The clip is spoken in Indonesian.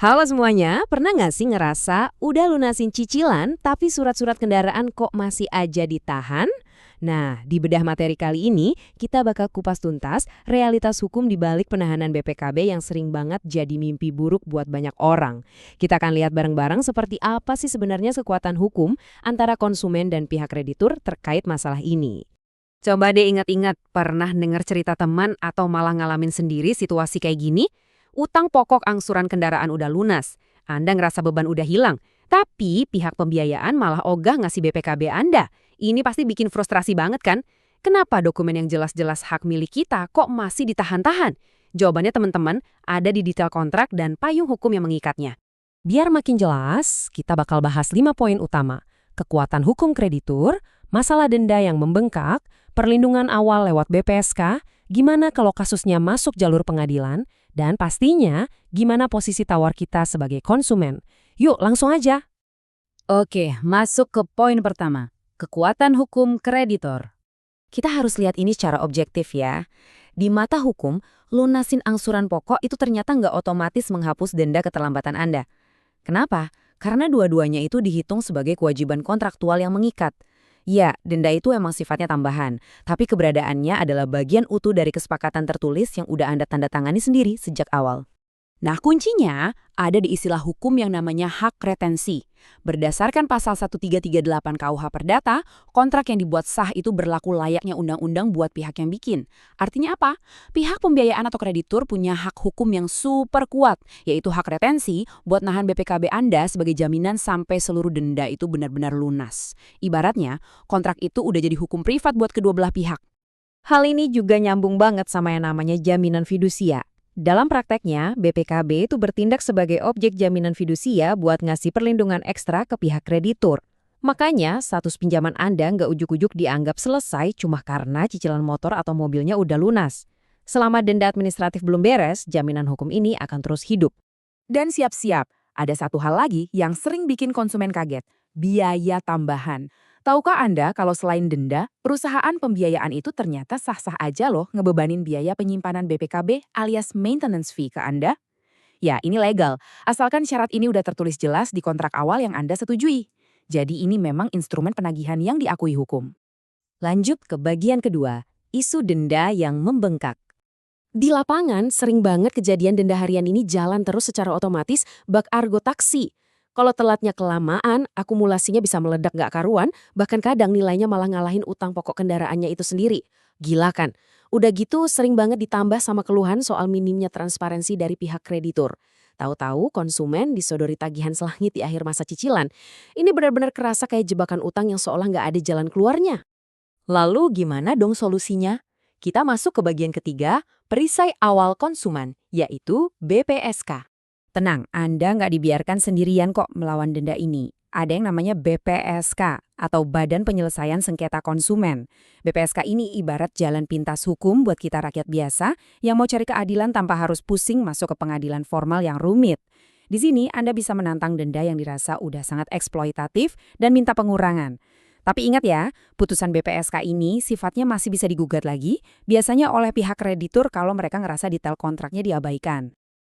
Halo semuanya, pernah nggak sih ngerasa udah lunasin cicilan tapi surat-surat kendaraan kok masih aja ditahan? Nah, di bedah materi kali ini, kita bakal kupas tuntas realitas hukum di balik penahanan BPKB yang sering banget jadi mimpi buruk buat banyak orang. Kita akan lihat bareng-bareng seperti apa sih sebenarnya kekuatan hukum antara konsumen dan pihak kreditur terkait masalah ini. Coba deh ingat-ingat, pernah dengar cerita teman atau malah ngalamin sendiri situasi kayak gini? Utang pokok angsuran kendaraan udah lunas, Anda ngerasa beban udah hilang, tapi pihak pembiayaan malah ogah ngasih BPKB Anda. Ini pasti bikin frustrasi banget kan? Kenapa dokumen yang jelas-jelas hak milik kita kok masih ditahan-tahan? Jawabannya teman-teman ada di detail kontrak dan payung hukum yang mengikatnya. Biar makin jelas, kita bakal bahas 5 poin utama. Kekuatan hukum kreditur, masalah denda yang membengkak, perlindungan awal lewat BPSK, gimana kalau kasusnya masuk jalur pengadilan, dan pastinya gimana posisi tawar kita sebagai konsumen. Yuk langsung aja. Oke, masuk ke poin pertama. Kekuatan hukum kreditor. Kita harus lihat ini secara objektif ya. Di mata hukum, lunasin angsuran pokok itu ternyata nggak otomatis menghapus denda keterlambatan Anda. Kenapa? Karena dua-duanya itu dihitung sebagai kewajiban kontraktual yang mengikat. Ya, denda itu emang sifatnya tambahan, tapi keberadaannya adalah bagian utuh dari kesepakatan tertulis yang udah Anda tanda tangani sendiri sejak awal. Nah, kuncinya ada di istilah hukum yang namanya hak retensi. Berdasarkan pasal 1338 KUH Perdata, kontrak yang dibuat sah itu berlaku layaknya undang-undang buat pihak yang bikin. Artinya apa? Pihak pembiayaan atau kreditur punya hak hukum yang super kuat, yaitu hak retensi buat nahan BPKB Anda sebagai jaminan sampai seluruh denda itu benar-benar lunas. Ibaratnya, kontrak itu udah jadi hukum privat buat kedua belah pihak. Hal ini juga nyambung banget sama yang namanya jaminan fidusia. Dalam prakteknya, BPKB itu bertindak sebagai objek jaminan fidusia buat ngasih perlindungan ekstra ke pihak kreditur. Makanya, status pinjaman Anda nggak ujuk-ujuk dianggap selesai cuma karena cicilan motor atau mobilnya udah lunas. Selama denda administratif belum beres, jaminan hukum ini akan terus hidup. Dan siap-siap, ada satu hal lagi yang sering bikin konsumen kaget, biaya tambahan. Tahukah Anda kalau selain denda, perusahaan pembiayaan itu ternyata sah-sah aja loh ngebebanin biaya penyimpanan BPKB alias maintenance fee ke Anda? Ya, ini legal, asalkan syarat ini udah tertulis jelas di kontrak awal yang Anda setujui. Jadi ini memang instrumen penagihan yang diakui hukum. Lanjut ke bagian kedua, isu denda yang membengkak. Di lapangan, sering banget kejadian denda harian ini jalan terus secara otomatis bak argo taksi. Kalau telatnya kelamaan, akumulasinya bisa meledak gak karuan, bahkan kadang nilainya malah ngalahin utang pokok kendaraannya itu sendiri. Gila kan? Udah gitu sering banget ditambah sama keluhan soal minimnya transparansi dari pihak kreditur. Tahu-tahu konsumen disodori tagihan selangit di akhir masa cicilan. Ini benar-benar kerasa kayak jebakan utang yang seolah nggak ada jalan keluarnya. Lalu gimana dong solusinya? Kita masuk ke bagian ketiga, perisai awal konsumen, yaitu BPSK. Tenang, Anda nggak dibiarkan sendirian kok melawan denda ini. Ada yang namanya BPSK atau Badan Penyelesaian Sengketa Konsumen. BPSK ini ibarat jalan pintas hukum buat kita rakyat biasa yang mau cari keadilan tanpa harus pusing masuk ke pengadilan formal yang rumit. Di sini Anda bisa menantang denda yang dirasa udah sangat eksploitatif dan minta pengurangan. Tapi ingat ya, putusan BPSK ini sifatnya masih bisa digugat lagi, biasanya oleh pihak kreditur kalau mereka ngerasa detail kontraknya diabaikan.